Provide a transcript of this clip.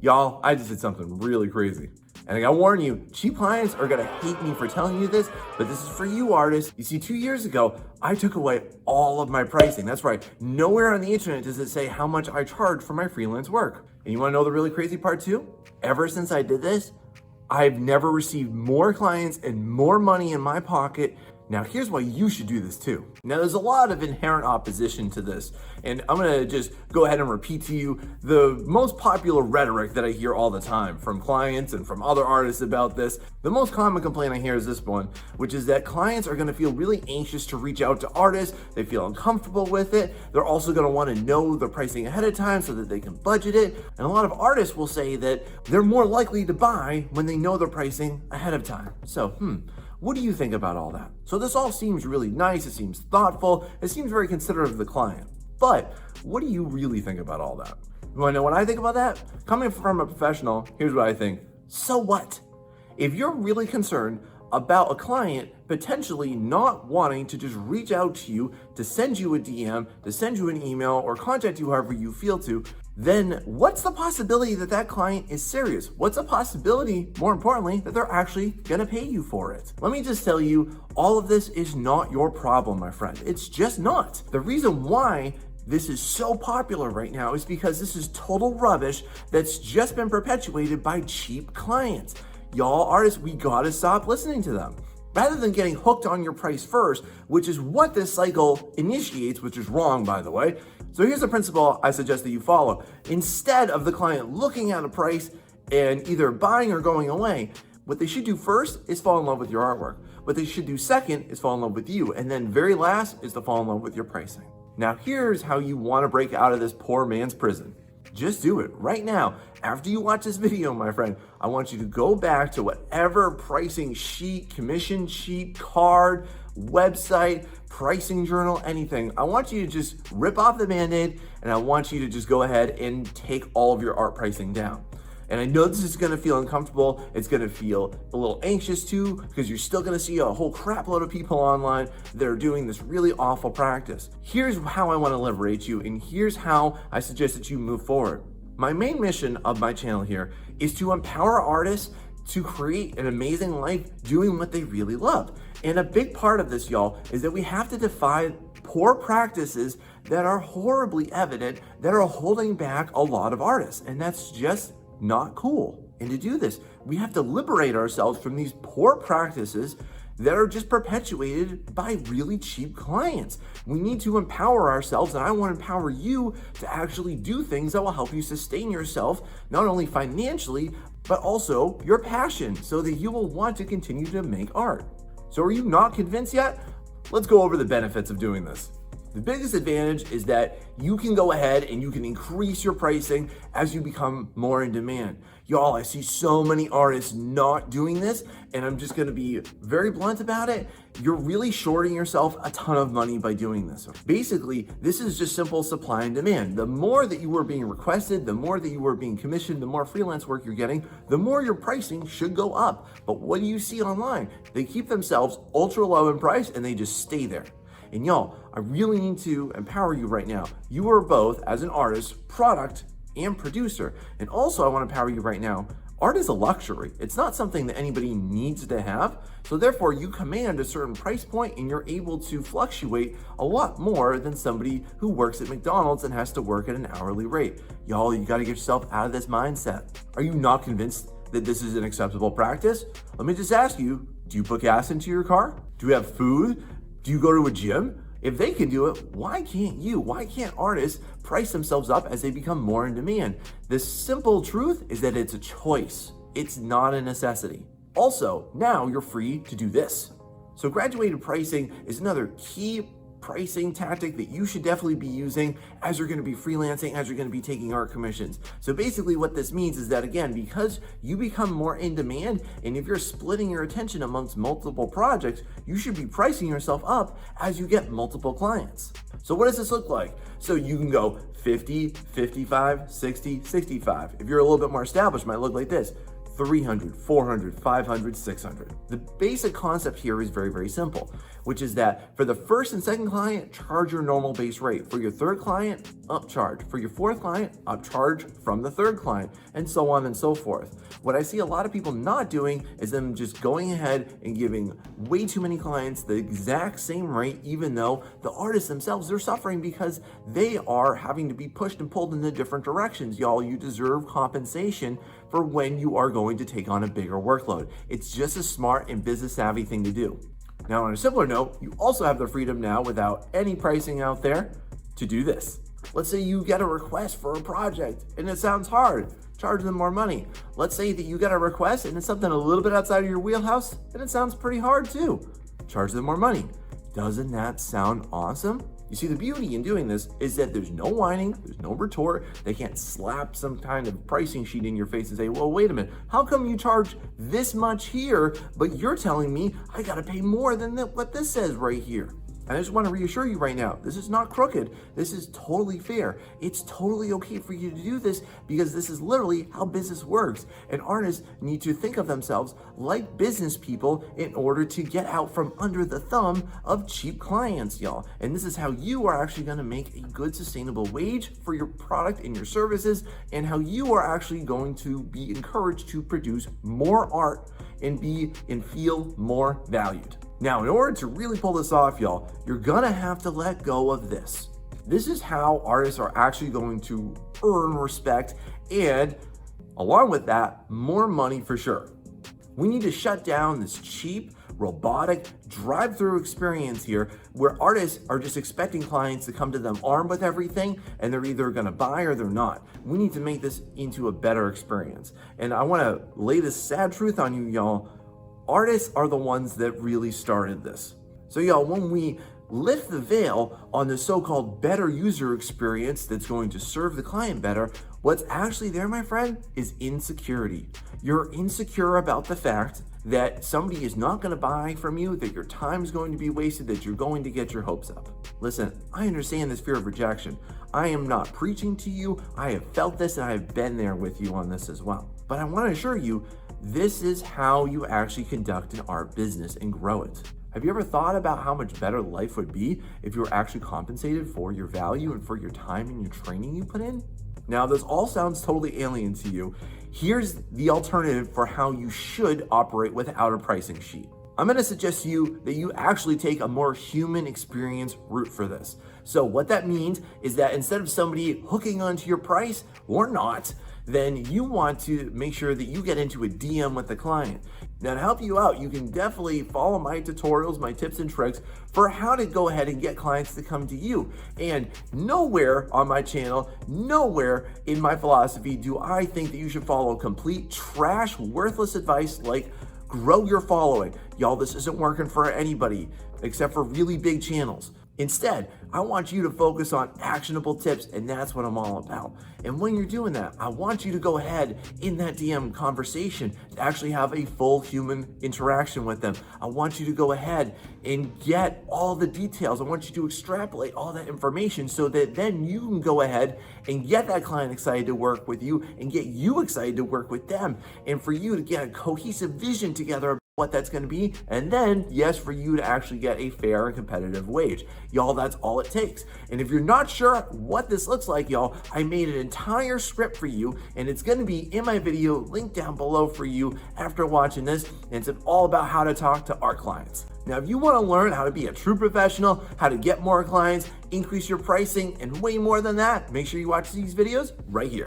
Y'all, I just did something really crazy. And I gotta warn you, cheap clients are gonna hate me for telling you this, but this is for you artists. You see, 2 years ago, I took away all of my pricing. That's right, nowhere on the internet does it say how much I charge for my freelance work. And you wanna know the really crazy part too? Ever since I did this, I've never received more clients and more money in my pocket. Now, here's why you should do this too. Now, there's a lot of inherent opposition to this, and I'm gonna just go ahead and repeat to you the most popular rhetoric that I hear all the time from clients and from other artists about this. The most common complaint I hear is this one, which is that clients are gonna feel really anxious to reach out to artists. They feel uncomfortable with it. They're also gonna wanna know the pricing ahead of time so that they can budget it. And a lot of artists will say that they're more likely to buy when they know their pricing ahead of time. So, what do you think about all that? So this all seems really nice, it seems thoughtful, it seems very considerate of the client. But what do you really think about all that? You wanna know what I think about that? Coming from a professional, here's what I think. So what? If you're really concerned about a client potentially not wanting to just reach out to you, to send you a DM, to send you an email, or contact you however you feel to, then what's the possibility that that client is serious? What's a possibility, more importantly, that they're actually gonna pay you for it? Let me just tell you, all of this is not your problem, my friend. It's just not. The reason why this is so popular right now is because this is total rubbish that's just been perpetuated by cheap clients. Y'all artists, we gotta stop listening to them. Rather than getting hooked on your price first, which is what this cycle initiates, which is wrong, by the way. So here's the principle I suggest that you follow. Instead of the client looking at a price and either buying or going away, what they should do first is fall in love with your artwork. What they should do second is fall in love with you. And then very last is to fall in love with your pricing. Now here's how you wanna break out of this poor man's prison. Just do it right now. After you watch this video, my friend, I want you to go back to whatever pricing sheet, commission sheet, card, website, pricing journal, anything. I want you to just rip off the Band-Aid and I want you to just go ahead and take all of your art pricing down. And I know this is gonna feel uncomfortable. It's gonna feel a little anxious too, because you're still gonna see a whole crap load of people online that are doing this really awful practice. Here's how I wanna liberate you, and here's how I suggest that you move forward. My main mission of my channel here is to empower artists to create an amazing life doing what they really love. And a big part of this, y'all, is that we have to defy poor practices that are horribly evident, that are holding back a lot of artists. And that's just not cool. And to do this, we have to liberate ourselves from these poor practices that are just perpetuated by really cheap clients. We need to empower ourselves, and I want to empower you to actually do things that will help you sustain yourself, not only financially, but also your passion, so that you will want to continue to make art. So are you not convinced yet? Let's go over the benefits of doing this. The biggest advantage is that you can go ahead and you can increase your pricing as you become more in demand. Y'all, I see so many artists not doing this, and I'm just gonna be very blunt about it. You're really shorting yourself a ton of money by doing this. Basically, this is just simple supply and demand. The more that you are being requested, the more that you are being commissioned, the more freelance work you're getting, the more your pricing should go up. But what do you see online? They keep themselves ultra low in price and they just stay there. And y'all, I really need to empower you right now. You are both, as an artist, product, and producer. And also I want to empower you right now. Art is a luxury. It's not something that anybody needs to have. So therefore you command a certain price point and you're able to fluctuate a lot more than somebody who works at McDonald's and has to work at an hourly rate. Y'all, you got to get yourself out of this mindset. Are you not convinced that this is an acceptable practice? Let me just ask you, do you put gas into your car? Do you have food? Do you go to a gym? If they can do it, why can't you? Why can't artists price themselves up as they become more in demand? The simple truth is that it's a choice. It's not a necessity. Also, now you're free to do this. So graduated pricing is another key pricing tactic that you should definitely be using as you're going to be freelancing, as you're going to be taking art commissions. So basically what this means is that, again, because you become more in demand, and if you're splitting your attention amongst multiple projects, you should be pricing yourself up as you get multiple clients. So what does this look like? So you can go 50, 55, 60, 65. If you're a little bit more established, it might look like this: 300, 400, 500, 600. The basic concept here is very, very simple, which is that for the first and second client, charge your normal base rate. For your third client, upcharge. For your fourth client, upcharge from the third client, and so on and so forth. What I see a lot of people not doing is them just going ahead and giving way too many clients the exact same rate, even though the artists themselves are suffering because they are having to be pushed and pulled in the different directions. Y'all, you deserve compensation for when you are going to take on a bigger workload. It's just a smart and business savvy thing to do. Now, on a similar note, you also have the freedom now, without any pricing out there, to do this. Let's say you get a request for a project and it sounds hard. Charge them more money. Let's say that you get a request and it's something a little bit outside of your wheelhouse and it sounds pretty hard too. Charge them more money. Doesn't that sound awesome? You see, the beauty in doing this is that there's no whining, there's no retort. They can't slap some kind of pricing sheet in your face and say, well, wait a minute, how come you charge this much here, but you're telling me I gotta pay more than what this says right here? And I just want to reassure you right now, this is not crooked. This is totally fair. It's totally okay for you to do this because this is literally how business works. And artists need to think of themselves like business people in order to get out from under the thumb of cheap clients, y'all. And this is how you are actually going to make a good sustainable wage for your product and your services, and how you are actually going to be encouraged to produce more art and be and feel more valued. Now, in order to really pull this off, y'all, you're gonna have to let go of this. This is how artists are actually going to earn respect and, along with that, more money for sure. We need to shut down this cheap, robotic, drive-through experience here where artists are just expecting clients to come to them armed with everything and they're either gonna buy or they're not. We need to make this into a better experience. And I wanna lay this sad truth on you, y'all. Artists are the ones that really started this. So y'all, when we lift the veil on the so-called better user experience that's going to serve the client better, what's actually there, my friend, is insecurity. You're insecure about the fact that somebody is not going to buy from you, that your time is going to be wasted, that you're going to get your hopes up. Listen, I understand this fear of rejection. I am not preaching to you. I have felt this and I have been there with you on this as well. But I want to assure you, this is how you actually conduct an art business and grow it. Have you ever thought about how much better life would be if you were actually compensated for your value and for your time and your training you put in? Now, this all sounds totally alien to you. Here's the alternative for how you should operate without a pricing sheet. I'm going to suggest to you that you actually take a more human experience route for this. So what that means is that instead of somebody hooking onto your price or not, then you want to make sure that you get into a DM with the client. Now, to help you out, you can definitely follow my tutorials, my tips and tricks for how to go ahead and get clients to come to you. And nowhere on my channel, nowhere in my philosophy do I think that you should follow complete trash, worthless advice like grow your following. Y'all, this isn't working for anybody except for really big channels. Instead, I want you to focus on actionable tips, and that's what I'm all about. And when you're doing that, I want you to go ahead in that DM conversation to actually have a full human interaction with them. I want you to go ahead and get all the details. I want you to extrapolate all that information so that then you can go ahead and get that client excited to work with you and get you excited to work with them, and for you to get a cohesive vision together what that's going to be, and then yes, for you to actually get a fair and competitive wage. Y'all, that's all it takes. And if you're not sure what this looks like, y'all, I made an entire script for you, and it's going to be in my video linked down below for you after watching this, and it's all about how to talk to art clients. Now, if you want to learn how to be a true professional, how to get more clients, increase your pricing, and way more than that, make sure you watch these videos right here.